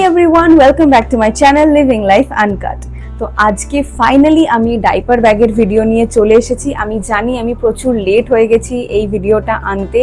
everyone, welcome back to my channel Living Life Uncut. তো আজকে finally আমি diaper ব্যাগের ভিডিও নিয়ে চলে এসেছি। আমি জানি আমি প্রচুর লেট হয়ে গেছি এই ভিডিওটা আনতে,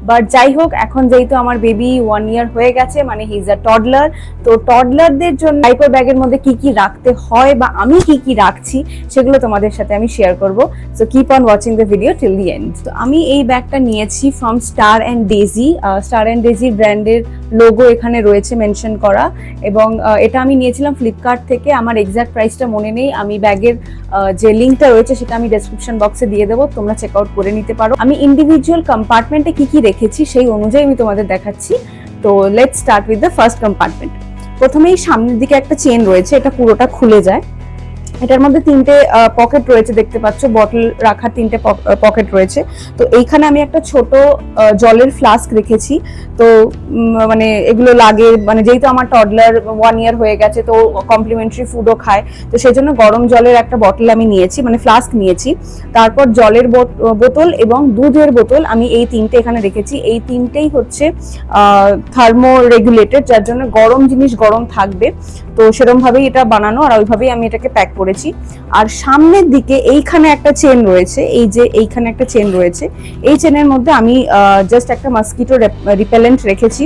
বাট যাই হোক, এখন যেহেতু আমার বেবি 1 ইয়ার হয়ে গেছে, মানে হি ইজ আ টডলার, তো টডলারদের জন্য ডাইপার ব্যাগের মধ্যে কি কি রাখতে হয় বা আমি কি কি রাখছি সেগুলো তোমাদের সাথে আমি শেয়ার করব। So keep on watching the video till the end. তো আমি এই ব্যাগটা নিয়েছি from star and daisy. Star and daisy ব্র্যান্ডের লোগো এখানে রয়েছে মেনশন করা, এবং এটা আমি নিয়েছিলাম ফ্লিপকার্ট থেকে। আমার এক্সাক্ট প্রাইসটা মনে নেই, আমি ব্যাগের যে লিঙ্কটা রয়েছে সেটা আমি ডেসক্রিপশন বক্সে দিয়ে দেবো, তোমরা চেক আউট করে নিতে পারো। আমি ইন্ডিভিজুয়াল কম্পার্টমেন্টে কি কি রেখেছি সেই অনুযায়ী আমি তোমাদের দেখাচ্ছি। তো let's start with the first compartment. প্রথমেই সামনের দিকে একটা চেন রয়েছে, এটা পুরোটা খুলে যায়। এটার মধ্যে 3টে পকেট রয়েছে, দেখতে পাচ্ছ, বটল রাখার 3টে পকেট রয়েছে। তো এইখানে আমি একটা ছোট জলের ফ্লাস্ক রেখেছি। তো মানে এগুলো লাগে, মানে যেহেতু আমার টডলার 1 ইয়ার হয়ে গেছে, তো কমপ্লিমেন্টারি ফুডও খায়, তো সেই জন্য গরম জলের একটা বটল আমি নিয়েছি, মানে ফ্লাস্ক নিয়েছি। তারপর জলের বোতল এবং দুধের বোতল আমি এই 3টে এখানে রেখেছি। এই 3টেই হচ্ছে থার্মো রেগুলেটেড, যার জন্য গরম জিনিস গরম থাকবে, তো সেরকম ভাবেই এটা বানানো, আর ওইভাবেই আমি এটাকে প্যাক করেছি। আর সামনের দিকে এইখানে একটা চেন রয়েছে, এই যে এইখানে একটা চেন রয়েছে, এই চেনের মধ্যে আমি জাস্ট একটা মসকিটো রিপেলেন্ট রেখেছি,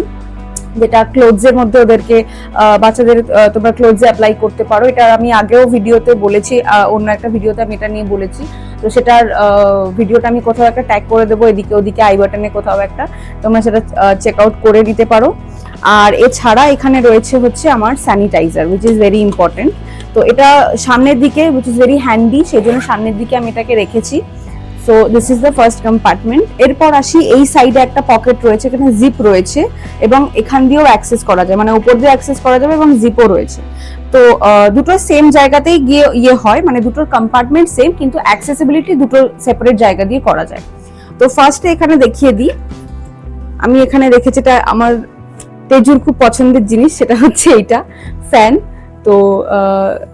যেটা ক্লোথসের মধ্যে ওদেরকে বাচ্চাদের তোমরা ক্লোথসে অ্যাপ্লাই করতে পারো। এটা আমি আগেও ভিডিওতে বলেছি, অন্য একটা ভিডিওতে আমি এটা নিয়ে বলেছি, তো সেটার ভিডিওটা আমি কোথাও একটা ট্যাগ করে দেবো, এদিকে ওদিকে আই বাটনে কোথাও একটা, তোমরা সেটা চেক আউট করে নিতে পারো। আর এছাড়া এখানে রয়েছে হচ্ছে আমার sanitizer, which is very important. তো এটা সামনের দিকে, উইচ ইজ ভেরি হ্যান্ডি, সেই জন্য সামনের দিকে আমি এটাকে রেখেছি। So this is the first compartment. এরপর আসি, এই সাইডে একটা পকেট রয়েছে, এখানে জিপ রয়েছে, এবং এখান দিয়েও অ্যাক্সেস করা যায়, মানে উপর দিয়ে অ্যাক্সেস করা যাবে, এবং জিপও রয়েছে। তো দুটো সেম জায়গাতেই গিয়ে হয়, মানে দুটোর কম্পার্টমেন্ট সেম, কিন্তু অ্যাক্সেসিবিলিটি দুটো সেপারেট জায়গা দিয়ে করা যায়। তো ফার্স্টে এখানে দেখিয়ে দিই, আমি এখানে রেখেছি, এটা আমার তেজুর খুব পছন্দের জিনিস, সেটা হচ্ছে এইটা ফ্যান। তো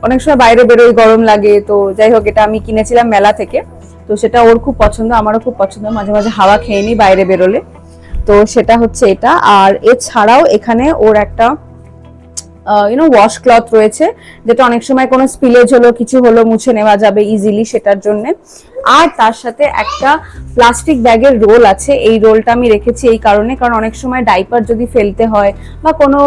অনেক সময় বাইরে বেরোই, গরম লাগে, তো যাই হোক, এটা আমি কিনেছিলাম মেলা থেকে, তো সেটা ওর খুব পছন্দ, আমারও খুব পছন্দ, মাঝে মাঝে হাওয়া খেয়ে নিই বাইরে বেরোলে, তো সেটা হচ্ছে এটা। আর এছাড়াও এখানে ওর একটা ওয়াশ ক্লথ রয়েছে, যেটা অনেক সময় কোনো স্পিলেজ হলো, কিছু হলো, মুছে নেওয়া যাবে ইজিলি, সেটার জন্য। আর তার সাথে একটা প্লাস্টিক ব্যাগের রোল আছে, এই রোলটা আমি রেখেছি এই কারণে, কারণ অনেক সময় ডাইপার যদি ফেলতে হয় বা কোনো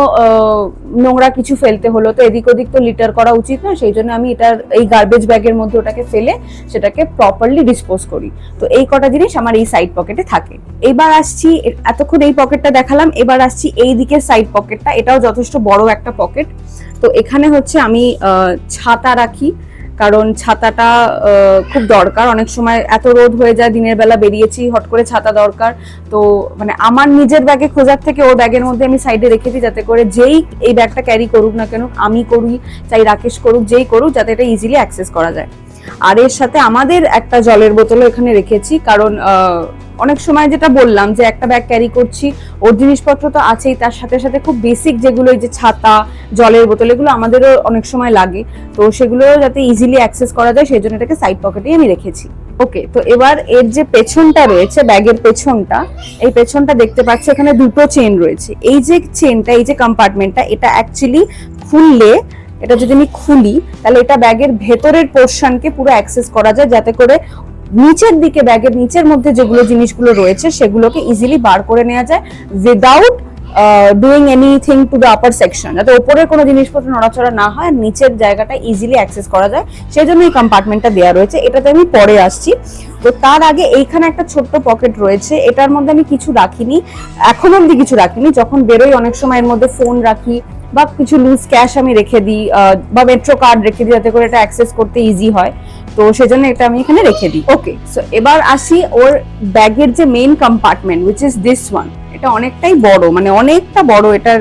নোংরা কিছু ফেলতে হলো, তো এদিক ওদিক তো লিটার করা উচিত না, সেই জন্য আমি এটার এই গার্বেজ ব্যাগের মধ্যে ওটাকে ফেলে সেটাকে প্রপারলি ডিসপোজ করি। তো এই কটা জিনিস আমার এই সাইড পকেটে থাকে। এবার আসছি, এতক্ষণ এই পকেটটা দেখালাম, এবার আসছি এই দিকের সাইড পকেটটা। এটাও যথেষ্ট বড় একটা পকেট। তো এখানে হচ্ছে আমি ছাতা রাখি, কারণ ছাতাটা খুব দরকার, অনেক সময় এত রোদ হয়ে যায়, দিনের বেলা বেরিয়েছি, হট করে ছাতা দরকার। তো মানে আমার নিজের ব্যাগে খোঁজার থেকে ওর ব্যাগের মধ্যে আমি সাইডে রেখেছি, যাতে করে যেই এই ব্যাগটা ক্যারি করুক না কেন, আমি করি চাই রাকেশ করুক, যেই করুক, যাতে এটা ইজিলি অ্যাক্সেস করা যায়। আর এর সাথে আমাদের একটা জলের বোতলও এখানে রেখেছি, কারণ অনেক সময় যেটা বললাম যে একটা ব্যাগ ক্যারি করছি, ওর জিনিসপত্র তো আছেই, তার সাথে সাথে খুব বেসিক যেগুলো, এই যে ছাতা, জলের বোতল, এগুলো আমাদেরও অনেক সময় লাগে, তো সেগুলো যাতে ইজিলি অ্যাক্সেস করা যায় সেই জন্য এটাকে সাইড পকেটেই আমি রেখেছি। ওকে, তো এবার এর যে পেছনটা রয়েছে, ব্যাগের পেছনটা, এই পেছনটা দেখতে পাচ্ছ, এখানে দুটো চেন রয়েছে। এই যে চেনটা, এই যে কম্পার্টমেন্টটা, এটা অ্যাকচুয়ালি খুললে, এটা যদি আমি খুলি, তাহলে এটা ব্যাগের ভেতরের পোর্শনকে পুরো অ্যাক্সেস করা যায়, যাতে করে নিচের দিকে, ব্যাগের নিচের মধ্যে যেগুলো জিনিসগুলো রয়েছে সেগুলোকে ইজিলি বার করে নেওয়া যায় without doing anything to the upper section, যাতে উপরের কোনো জিনিসপত্র নড়াচড়া না হয়, নিচের জায়গাটা ইজিলি অ্যাক্সেস করা যায়, সেই জন্য এই কম্পার্টমেন্টটা দেওয়া রয়েছে। এটাতে আমি পরে আসছি। তো তার আগে এইখানে একটা ছোট্ট পকেট রয়েছে, এটার মধ্যে আমি কিছু রাখিনি, এখন অব্দি কিছু রাখিনি, যখন বেরোই অনেক সময় এর মধ্যে ফোন রাখি, বা কিছু লুজ ক্যাশ আমি রেখে দিই, বা মেট্রো কার্ড রেখে দিই, যাতে করে এটা অ্যাক্সেস করতে ইজি হয়, তো সেজন্য এটা আমি এখানে রেখে দিই। ওকে, সো এবার আসি ওর ব্যাগের যে main compartment, which is this one. এটা অনেকটাই বড়, মানে অনেকটা বড় এটার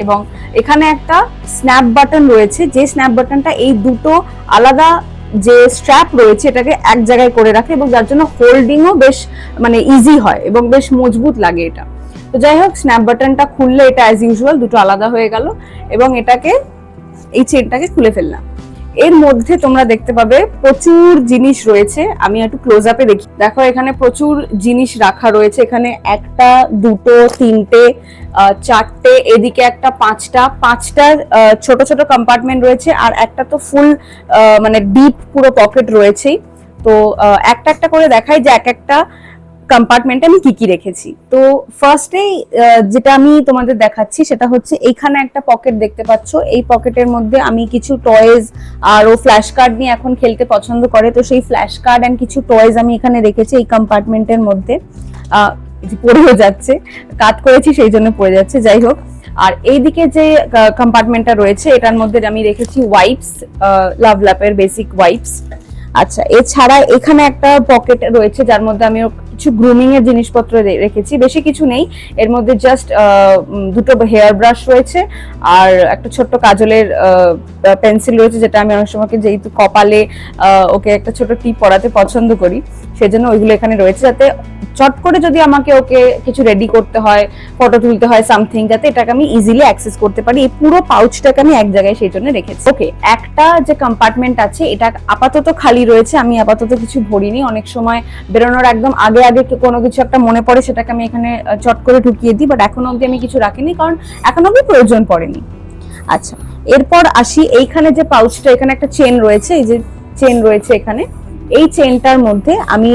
এবং এখানে একটা স্ন্যাপ বাটন রয়েছে, যে স্ন্যাপ বাটনটা এই দুটো আলাদা যে স্ট্র্যাপ রয়েছে এটাকে এক জায়গায় করে রাখে, এবং যার জন্য হোল্ডিংও বেশ মানে ইজি হয় এবং বেশ মজবুত লাগে এটা। তো যাই হোক, স্ন্যাপ বাটনটা খুললে এটা অ্যাজ ইউজুয়াল দুটো আলাদা হয়ে গেল, এবং এটাকে, এই চেনটাকে খুলে ফেললাম। এর মধ্যে তোমরা দেখতে পাবে প্রচুর জিনিস রয়েছে। আমি একটু ক্লোজ আপে দেখি, দেখো এখানে প্রচুর জিনিস রাখা রয়েছে। এখানে একটা, দুটো, তিনটে, চারটে, এদিকে একটা, পাঁচটা ছোট ছোট কম্পার্টমেন্ট রয়েছে, আর একটা তো ফুল মানে ডিপ পুরো পকেট রয়েছেই। তো একটা একটা করে দেখাই যে এক একটা কম্পার্টমেন্টে আমি কি কি রেখেছি। তো ফার্স্টেই যেটা আমি তোমাদের দেখাচ্ছি সেটা হচ্ছে এইখানে একটা পকেট দেখতে পাচ্ছ। এই পকেটের মধ্যে আমি কিছু টয়েজ আর ও ফ্ল্যাশ কার্ড নিয়ে এখন খেলতে পছন্দ করে, তো সেই ফ্ল্যাশ কার্ড এন্ড কিছু টয়েজ আমি এখানে রেখেছি এই কম্পার্টমেন্টের মধ্যে। পড়েও যাচ্ছে, কাট করেছি সেই জন্য পড়ে যাচ্ছে, যাই হোক। আর এইদিকে যে কম্পার্টমেন্টটা রয়েছে এটার মধ্যে আমি রেখেছি ওয়াইপস, লাভ ল্যাপের বেসিক ওয়াইপস। আচ্ছা, এছাড়া এখানে একটা পকেট রয়েছে যার মধ্যে আমি কিছু গ্রুমিং এর জিনিসপত্র রেখেছি, বেশি কিছু নেই এর মধ্যে, জাস্ট দুটো হেয়ার ব্রাশ রয়েছে আর একটা ছোট্ট কাজলের পেন্সিল রয়েছে, যেটা আমি অনেক সময় যেহেতু কপালে ওকে একটা ছোট টিপ পরাতে পছন্দ করি সেজন্য ওইগুলো এখানে রয়েছে, যাতে চট করে যদি আমাকে ওকে কিছু রেডি করতে হয়, ফটো তুলতে হয় সামথিং, যাতে এটাকে আমি ইজিলি অ্যাক্সেস করতে পারি। এই পুরো পাউচটাকে আমি এক জায়গায় সেই জন্য রেখেছি। ওকে, একটা যে কম্পার্টমেন্ট আছে এটা আপাতত খালি রয়েছে, আমি আপাতত কিছু ভরিনি। অনেক সময় বেরোনোর একদম আগে আগে কোনো কিছু একটা মনে পড়ে, সেটাকে আমি এখানে চট করে ঢুকিয়ে দিই, বাট এখনো অবধি আমি কিছু রাখিনি কারণ এখনো অবধি প্রয়োজন পড়েনি। আচ্ছা, এরপর আসি এইখানে যে পাউচটা, এখানে একটা চেন রয়েছে, এই যে চেন রয়েছে এখানে, এই চেনটার মধ্যে আমি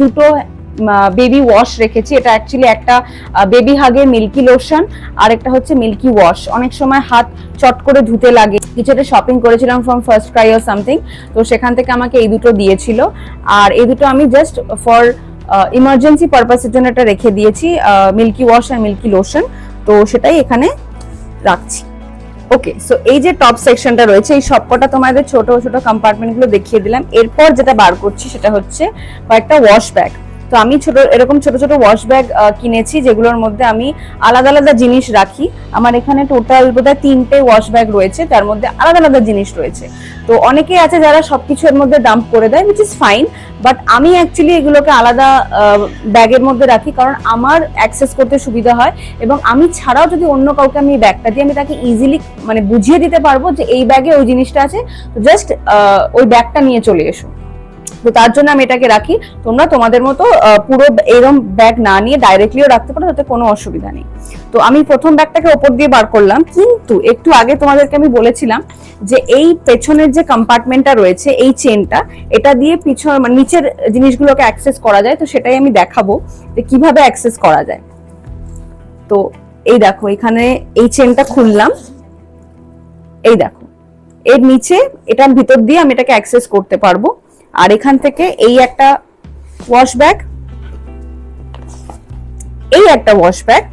দুটো বেবি ওয়াশ রেখেছি। এটা অ্যাকচুয়ালি একটা বেবি হাগের মিল্কি লোশন আর একটা হচ্ছে মিল্কি ওয়াশ। অনেক সময় হাত চট করে ধুতে লাগে, কিছু একটা শপিং করেছিলাম from first Cry or something, তো সেখান থেকে আমাকে এই দুটো দিয়েছিল। আর এই দুটো আমি জাস্ট ফর ইমার্জেন্সি পারপাসের জন্য এটা রেখে দিয়েছি, মিল্কি ওয়াশ আর মিল্কি লোশন, তো সেটাই এখানে রাখছি। ওকে, সো এই যে টপ সেকশনটা রয়েছে, এই সবকটা তোমাদের ছোট ছোট কম্পার্টমেন্ট গুলো দেখিয়ে দিলাম। এরপর যেটা বার করছি সেটা হচ্ছে কয়েকটা ওয়াশ ব্যাগ। তো আমি এরকম ছোট ছোট ওয়াশ ব্যাগ কিনেছি, যেগুলোর মধ্যে আমি আলাদা আলাদা জিনিস রাখি। আমার এখানে টোটাল বোধহয় 3টে ওয়াশ ব্যাগ রয়েছে, তার মধ্যে আলাদা আলাদা জিনিস রয়েছে। তো অনেকেই আছে যারা সবকিছু এর মধ্যে ডাম্প করে দেয়, উইচ ইজ ফাইন, বাট আমি অ্যাকচুয়ালি এগুলোকে আলাদা ব্যাগের মধ্যে রাখি, কারণ আমার অ্যাক্সেস করতে সুবিধা হয়, এবং আমি ছাড়াও যদি অন্য কাউকে আমি ব্যাগটা দিই, আমি তাকে ইজিলি মানে বুঝিয়ে দিতে পারবো যে এই ব্যাগে ওই জিনিসটা আছে, জাস্ট ওই ব্যাগটা নিয়ে চলে এসো। তো তার জন্য আমি এটাকে রাখি। তোমরা তোমাদের মতো পুরো এরকম ব্যাগ না নিয়ে ডাইরেক্টলিও রাখতে পারো, তাতে কোনো অসুবিধা নেই। তো আমি প্রথম ব্যাগটাকে ওপর দিয়ে বার করলাম, কিন্তু একটু আগে তোমাদেরকে আমি বলেছিলাম যে এই পেছনের যে কম্পার্টমেন্টটা রয়েছে, এই চেনটা, এটা দিয়ে পিছন মানে নিচের জিনিসগুলোকে অ্যাক্সেস করা যায়, তো সেটাই আমি দেখাবো যে কিভাবে অ্যাক্সেস করা যায়। তো এই দেখো, এখানে এই চেনটা খুললাম, এই দেখো এর নিচে এটার ভিতর দিয়ে আমি এটাকে অ্যাক্সেস করতে পারবো। আর এখান থেকে এই একটা ওয়াশ ব্যাগ, এই একটা ওয়াশ ব্যাগ,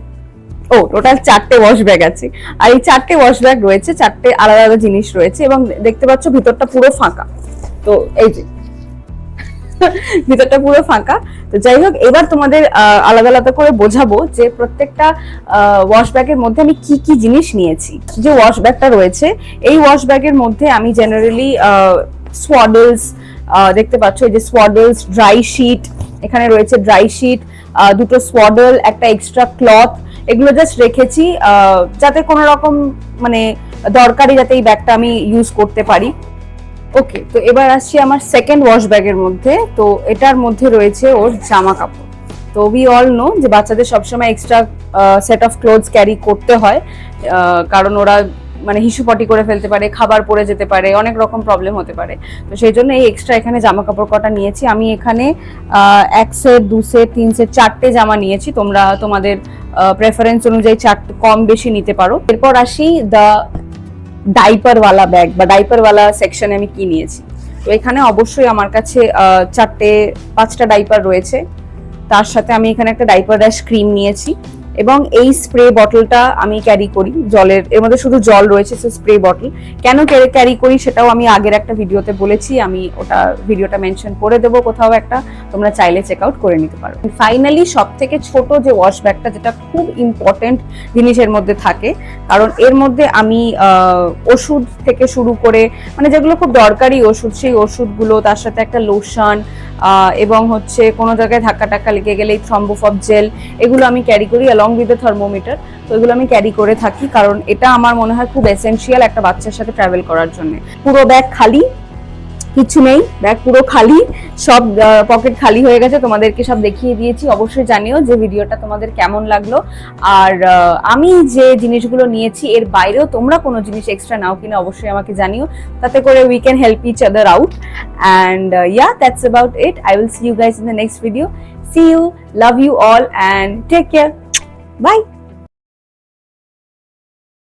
ও টোটাল 4টে ওয়াশ ব্যাগ আছে। আর এই 4টে ওয়াশ ব্যাগ রয়েছে, 4টে আলাদা আলাদা জিনিস রয়েছে, এবং দেখতে পাচ্ছ ভিতরটা পুরো ফাঁকা। তো এই যে ভিতরটা পুরো ফাঁকা। তো যাই হোক, এবার তোমাদের আলাদা আলাদা করে বোঝাবো যে প্রত্যেকটা ওয়াশ ব্যাগের মধ্যে আমি কি কি জিনিস নিয়েছি। যে ওয়াশ ব্যাগটা রয়েছে, এই ওয়াশ ব্যাগের মধ্যে আমি জেনারেলি সোয়াডলস দেখতে পাচ্ছ, এই যে সোয়াডলস, ড্রাই শিট এখানে রয়েছে, ড্রাই শিট, দুটো সোয়াডল, একটা এক্সট্রা ক্লথ, এগুলো জাস্ট রেখেছি যাতে কোনো রকম মানে দরকারি যাতে এই ব্যাগটা আমি ইউজ করতে পারি। ওকে, তো এবার আসছি আমার সেকেন্ড ওয়াশ ব্যাগের মধ্যে। তো এটার মধ্যে রয়েছে ওর জামা কাপড়। তো উই অল নো যে বাচ্চাদের সবসময় extra set of clothes carry করতে হয়, কারণ ওরা মানে হিসুপটি করে ফেলতে পারে, খাবার পরে যেতে পারে, অনেক রকম প্রবলেম হতে পারে। তো সেই জন্য এই এক্সট্রা এখানে জামা কাপড় কটা নিয়েছি। আমি এখানে 1 সেট, 2 সেট, 3 সেট, 4টে জামা নিয়েছি। তোমরা তোমাদের প্রেফারেন্স অনুযায়ী 4টে কম বেশি নিতে পারো। এরপর আসি দ্য ডাইপারওয়ালা ব্যাগ বা ডাইপারওয়ালা সেকশনে আমি কি নিয়েছি। তো এখানে অবশ্যই আমার কাছে 5টা ডাইপার রয়েছে, তার সাথে আমি এখানে একটা ডাইপার র্যাশ ক্রিম নিয়েছি, এবং এই স্প্রে বটলটা আমি ক্যারি করি জলের, এর মধ্যে শুধু জল রয়েছে, সো স্প্রে বটল কেন ক্যারি করি সেটাও আমি আগের একটা ভিডিওতে বলেছি, আমি ওটা ভিডিওটা মেনশন করে দেবো কোথাও একটা, তোমরা চাইলে চেক আউট করে নিতে পারো। ফাইনালি সব থেকে ছোট যে ওয়াশ ব্যাগটা, যেটা খুব ইম্পর্টেন্ট জিনিসের মধ্যে থাকে, কারণ এর মধ্যে আমি ওষুধ থেকে শুরু করে মানে যেগুলো খুব দরকারি ওষুধ, সেই ওষুধগুলো, তার সাথে একটা লোশন, এবং হচ্ছে কোনো জায়গায় ধাক্কা টাক্কা লেগে গেলে থ্রম্বোফব জেল এগুলো আমি ক্যারি করি অ্যালং উইথ দ্য থার্মোমিটার। তো এগুলো আমি ক্যারি করে থাকি, কারণ এটা আমার মনে হয় খুব এসেনশিয়াল একটা বাচ্চার সাথে ট্রাভেল করার জন্য। পুরো ব্যাগ খালি, কিছু নেই, ব্যাগ পুরো খালি, সব পকেট খালি হয়ে গেছে, তোমাদেরকে সব দেখিয়ে দিয়েছি। অবশ্যই জানিও যে ভিডিওটা তোমাদের কেমন লাগলো, আর আমি যে জিনিসগুলো নিয়েছি এর বাইরেও তোমরা কোনো জিনিস এক্সট্রা নাও কিনা অবশ্যই আমাকে জানিও, তাতে করে we can help each other out. And yeah, that's about it. I will see you guys in the next video. See you, love you all and take care. Bye.